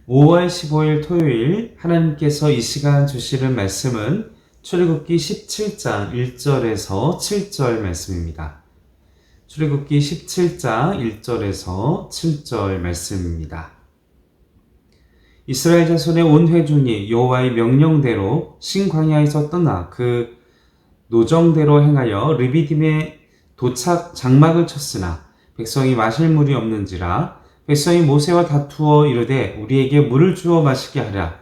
5월 15일 토요일 하나님께서 이 시간 주시는 말씀은 출애굽기 17장 1절에서 7절 말씀입니다. 출애굽기 17장 1절에서 7절 말씀입니다. 이스라엘 자손의 온 회중이 여호와의 명령대로 신광야에서 떠나 그 노정대로 행하여 르비딤에 도착 장막을 쳤으나 백성이 마실 물이 없는지라 백성이 모세와 다투어 이르되 우리에게 물을 주어 마시게 하라.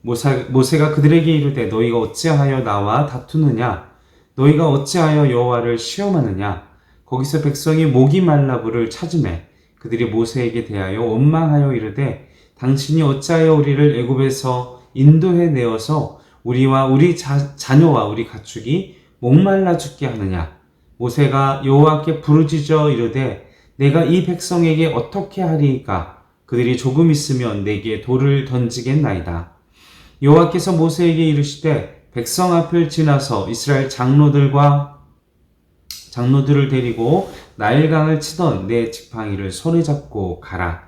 모세가 그들에게 이르되 너희가 어찌하여 나와 다투느냐? 너희가 어찌하여 여호와를 시험하느냐? 거기서 백성이 목이 말라부를 찾으매 그들이 모세에게 대하여 원망하여 이르되 당신이 어찌하여 우리를 애굽에서 인도해 내어서 우리와 우리 자녀와 우리 가축이 목말라 죽게 하느냐? 모세가 여호와께 부르짖어 이르되 내가 이 백성에게 어떻게 하리이까? 그들이 조금 있으면 내게 돌을 던지겠나이다. 여호와께서 모세에게 이르시되 백성 앞을 지나서 이스라엘 장로들을 데리고 나일강을 치던 내 지팡이를 손에 잡고 가라.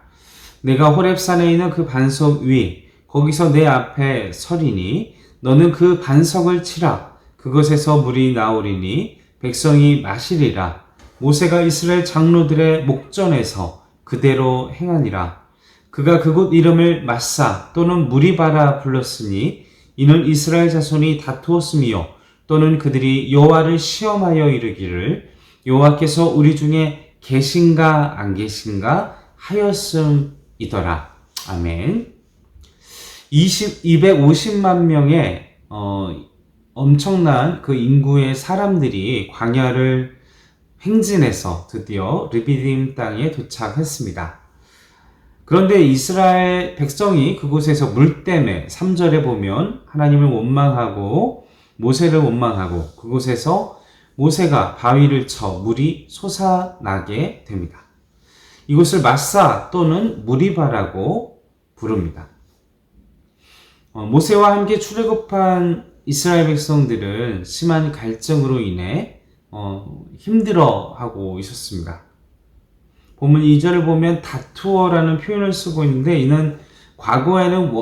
내가 호렙산에 있는 그 반석 위 거기서 내 앞에 서리니 너는 그 반석을 치라. 그것에서 물이 나오리니 백성이 마시리라. 모세가 이스라엘 장로들의 목전에서 그대로 행하니라. 그가 그곳 이름을 마사 또는 무리바라 불렀으니 이는 이스라엘 자손이 다투었음이요 또는 그들이 여호와를 시험하여 이르기를 여호와께서 우리 중에 계신가 안 계신가 하였음이더라. 아멘. 250만 명의 엄청난 그 인구의 사람들이 광야를 행진해서 드디어 르비딤 땅에 도착했습니다. 그런데 이스라엘 백성이 그곳에서 물 때문에 3절에 보면 하나님을 원망하고 모세를 원망하고 그곳에서 모세가 바위를 쳐 물이 솟아나게 됩니다. 이곳을 마사 또는 무리바라고 부릅니다. 모세와 함께 출애굽한 이스라엘 백성들은 심한 갈증으로 인해 힘들어하고 있었습니다. 본문 2절을 보면 다투어라는 표현을 쓰고 있는데 이는 과거에는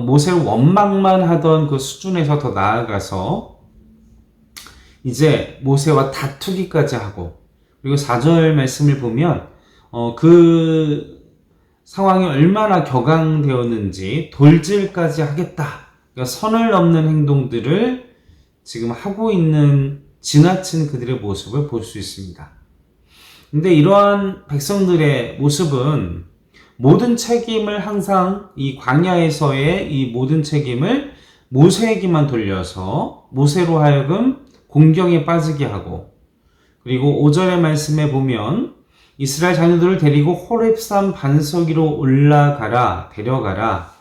모세를 원망만 하던 그 수준에서 더 나아가서 이제 모세와 다투기까지 하고 그리고 4절 말씀을 보면 그 상황이 얼마나 격앙되었는지 돌질까지 하겠다. 그러니까 선을 넘는 행동들을 지금 하고 있는 지나친 그들의 모습을 볼 수 있습니다. 근데 이러한 백성들의 모습은 모든 책임을 항상 이 광야에서의 이 모든 책임을 모세에게만 돌려서 모세로 하여금 공경에 빠지게 하고 그리고 5절의 말씀에 보면 이스라엘 자녀들을 데리고 호렙산 반석 위로 올라가라 데려가라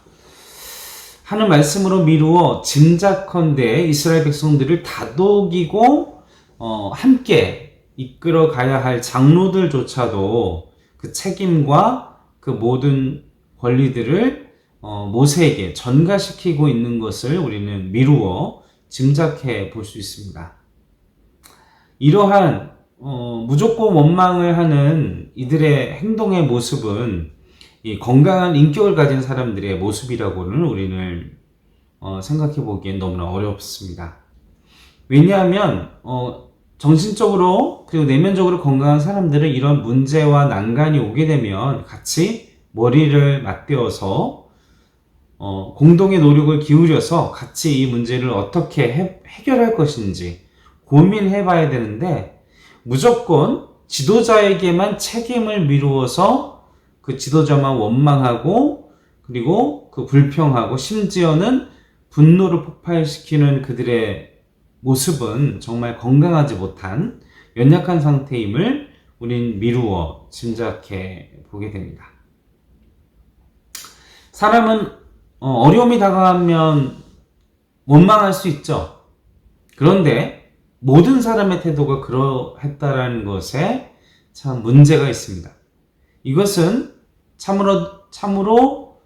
하는 말씀으로 미루어 짐작컨대 이스라엘 백성들을 다독이고 함께 이끌어 가야 할 장로들조차도 그 책임과 그 모든 권리들을 모세에게 전가시키고 있는 것을 우리는 미루어 짐작해 볼 수 있습니다. 이러한 무조건 원망을 하는 이들의 행동의 모습은 이 건강한 인격을 가진 사람들의 모습이라고는 우리는 생각해 보기엔 너무나 어렵습니다. 왜냐하면 정신적으로 그리고 내면적으로 건강한 사람들은 이런 문제와 난간이 오게 되면 같이 머리를 맞대어서 공동의 노력을 기울여서 같이 이 문제를 어떻게 해결할 것인지 고민해 봐야 되는데 무조건 지도자에게만 책임을 미루어서 그 지도자만 원망하고 그리고 그 불평하고 심지어는 분노를 폭발시키는 그들의 모습은 정말 건강하지 못한 연약한 상태임을 우린 미루어 짐작해 보게 됩니다. 사람은 어려움이 다가가면 원망할 수 있죠. 그런데 모든 사람의 태도가 그러했다라는 것에 참 문제가 있습니다. 이것은 참으로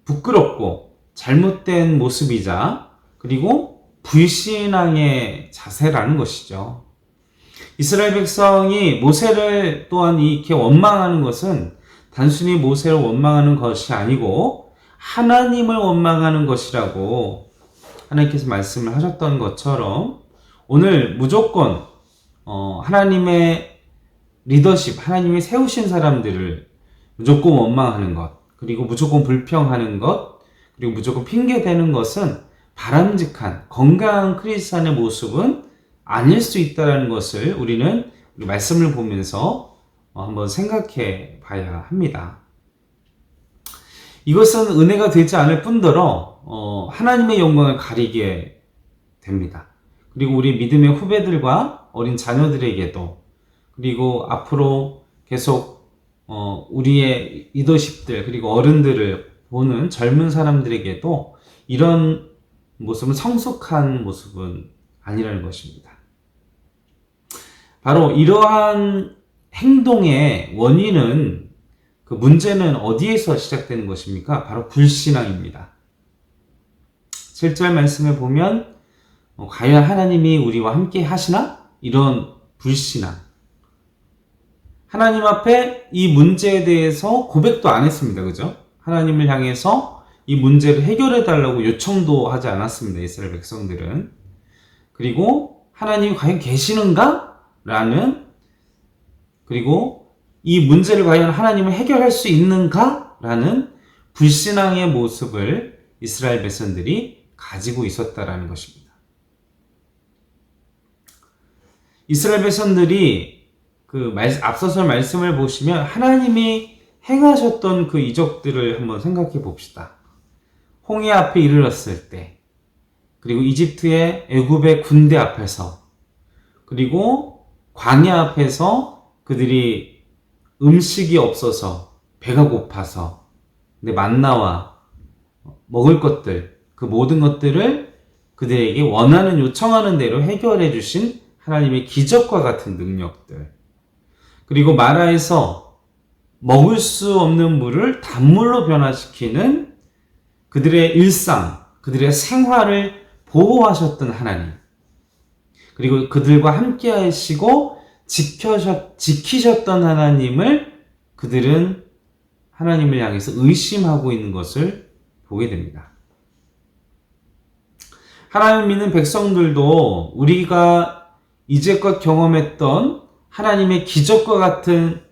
부끄럽고 잘못된 모습이자 그리고 불신앙의 자세라는 것이죠. 이스라엘 백성이 모세를 또한 이렇게 원망하는 것은 단순히 모세를 원망하는 것이 아니고 하나님을 원망하는 것이라고 하나님께서 말씀을 하셨던 것처럼 오늘 무조건 하나님의 리더십, 하나님이 세우신 사람들을 무조건 원망하는 것, 그리고 무조건 불평하는 것, 그리고 무조건 핑계대는 것은 바람직한 건강한 크리스찬의 모습은 아닐 수 있다는 것을 우리는 우리 말씀을 보면서 한번 생각해 봐야 합니다. 이것은 은혜가 되지 않을 뿐더러 하나님의 영광을 가리게 됩니다. 그리고 우리 믿음의 후배들과 어린 자녀들에게도, 그리고 앞으로 계속 우리의 리더십들 그리고 어른들을 보는 젊은 사람들에게도 이런 모습은 성숙한 모습은 아니라는 것입니다. 바로 이러한 행동의 원인은, 그 문제는 어디에서 시작되는 것입니까? 바로 불신앙입니다. 7절 말씀에 보면 과연 하나님이 우리와 함께 하시나? 이런 불신앙. 하나님 앞에 이 문제에 대해서 고백도 안 했습니다. 그죠? 하나님을 향해서 이 문제를 해결해 달라고 요청도 하지 않았습니다. 이스라엘 백성들은. 그리고 하나님이 과연 계시는가? 라는, 그리고 이 문제를 과연 하나님은 해결할 수 있는가? 라는 불신앙의 모습을 이스라엘 백성들이 가지고 있었다라는 것입니다. 이스라엘 백성들이 앞서서 말씀을 보시면 하나님이 행하셨던 그 이적들을 한번 생각해 봅시다. 홍해 앞에 이르렀을 때, 그리고 이집트의 애굽의 군대 앞에서, 그리고 광야 앞에서 그들이 음식이 없어서 배가 고파서 근데 만나와 먹을 것들, 그 모든 것들을 그들에게 원하는 요청하는 대로 해결해 주신 하나님의 기적과 같은 능력들, 그리고 마라에서 먹을 수 없는 물을 단물로 변화시키는 그들의 일상, 그들의 생활을 보호하셨던 하나님, 그리고 그들과 함께 하시고 지키셨던 하나님을 그들은 하나님을 향해서 의심하고 있는 것을 보게 됩니다. 하나님을 믿는 백성들도 우리가 이제껏 경험했던 하나님의 기적과 같은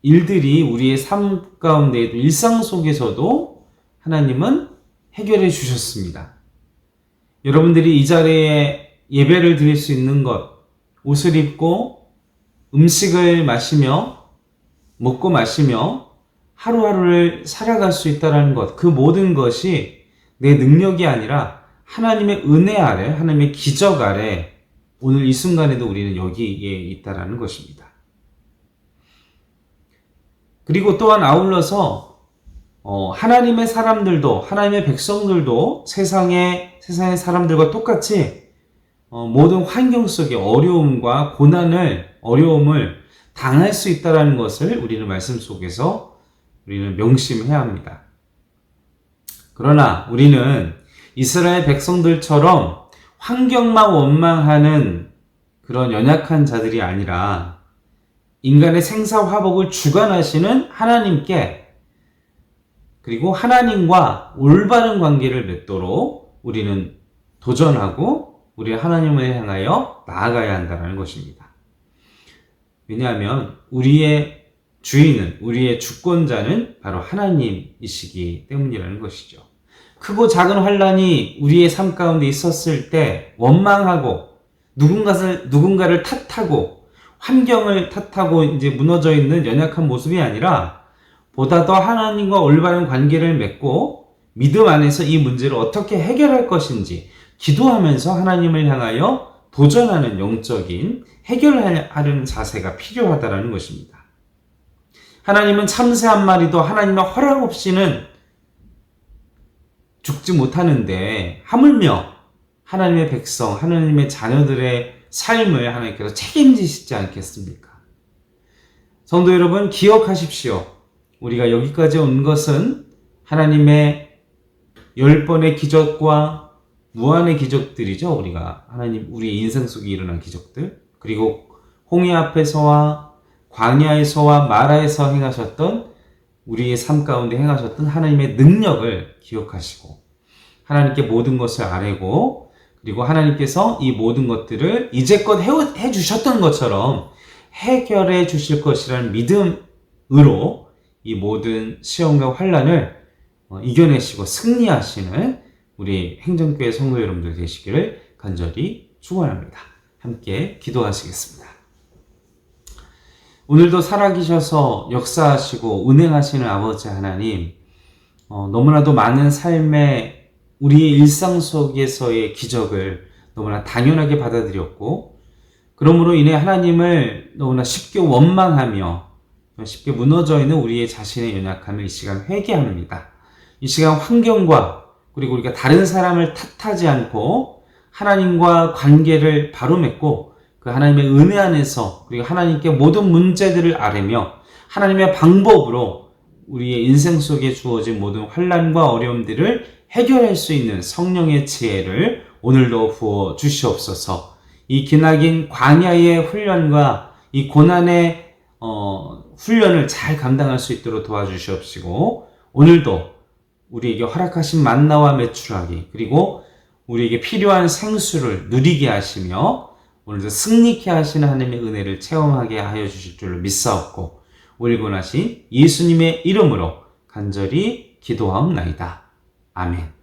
일들이 우리의 삶 가운데에도, 일상 속에서도 하나님은 해결해 주셨습니다. 여러분들이 이 자리에 예배를 드릴 수 있는 것, 옷을 입고 음식을 먹고 마시며 하루하루를 살아갈 수 있다는 것, 그 모든 것이 내 능력이 아니라 하나님의 은혜 아래, 하나님의 기적 아래 오늘 이 순간에도 우리는 여기에 있다는 것입니다. 그리고 또한 아울러서 하나님의 사람들도, 하나님의 백성들도 세상의 사람들과 똑같이 모든 환경 속에 어려움과 어려움을 당할 수 있다는 것을 우리는 말씀 속에서 우리는 명심해야 합니다. 그러나 우리는 이스라엘 백성들처럼 환경만 원망하는 그런 연약한 자들이 아니라 인간의 생사화복을 주관하시는 하나님께, 그리고 하나님과 올바른 관계를 맺도록 우리는 도전하고 우리 하나님을 향하여 나아가야 한다는 것입니다. 왜냐하면 우리의 주인은, 우리의 주권자는 바로 하나님이시기 때문이라는 것이죠. 크고 작은 환난이 우리의 삶 가운데 있었을 때 원망하고 누군가를 탓하고 환경을 탓하고 이제 무너져 있는 연약한 모습이 아니라 보다 더 하나님과 올바른 관계를 맺고 믿음 안에서 이 문제를 어떻게 해결할 것인지 기도하면서 하나님을 향하여 도전하는 영적인 해결하려는 자세가 필요하다는 것입니다. 하나님은 참새 한 마리도 하나님의 허락 없이는 죽지 못하는데 하물며 하나님의 백성, 하나님의 자녀들의 삶을 하나님께서 책임지시지 않겠습니까? 성도 여러분, 기억하십시오. 우리가 여기까지 온 것은 하나님의 10번의 기적과 무한의 기적들이죠. 우리의 인생 속에 일어난 기적들, 그리고 홍해 앞에서와 광야에서와 마라에서 행하셨던 우리의 삶 가운데 행하셨던 하나님의 능력을 기억하시고 하나님께 모든 것을 아뢰고 그리고 하나님께서 이 모든 것들을 이제껏 해주셨던 것처럼 해결해 주실 것이라는 믿음으로 이 모든 시험과 환난을 이겨내시고 승리하시는 우리 행정교회 성도 여러분들 되시기를 간절히 축원합니다. 함께 기도하시겠습니다. 오늘도 살아계셔서 역사하시고 운행하시는 아버지 하나님, 너무나도 많은 삶의 우리의 일상 속에서의 기적을 너무나 당연하게 받아들였고 그러므로 인해 하나님을 너무나 쉽게 원망하며 쉽게 무너져 있는 우리의 자신의 연약함을 이 시간 회개합니다. 이 시간 환경과 그리고 우리가 다른 사람을 탓하지 않고 하나님과 관계를 바로 맺고 그 하나님의 은혜 안에서 그리고 하나님께 모든 문제들을 아뢰며 하나님의 방법으로 우리의 인생 속에 주어진 모든 환난과 어려움들을 해결할 수 있는 성령의 지혜를 오늘도 부어 주시옵소서. 이 기나긴 광야의 훈련과 이 고난의 훈련을 잘 감당할 수 있도록 도와주시옵시고 오늘도 우리에게 허락하신 만나와 메추라기 그리고 우리에게 필요한 생수를 누리게 하시며 오늘도 승리케 하시는 하나님의 은혜를 체험하게 하여 주실 줄로 믿사옵고 우리 권하신 예수님의 이름으로 간절히 기도하옵나이다. 아멘.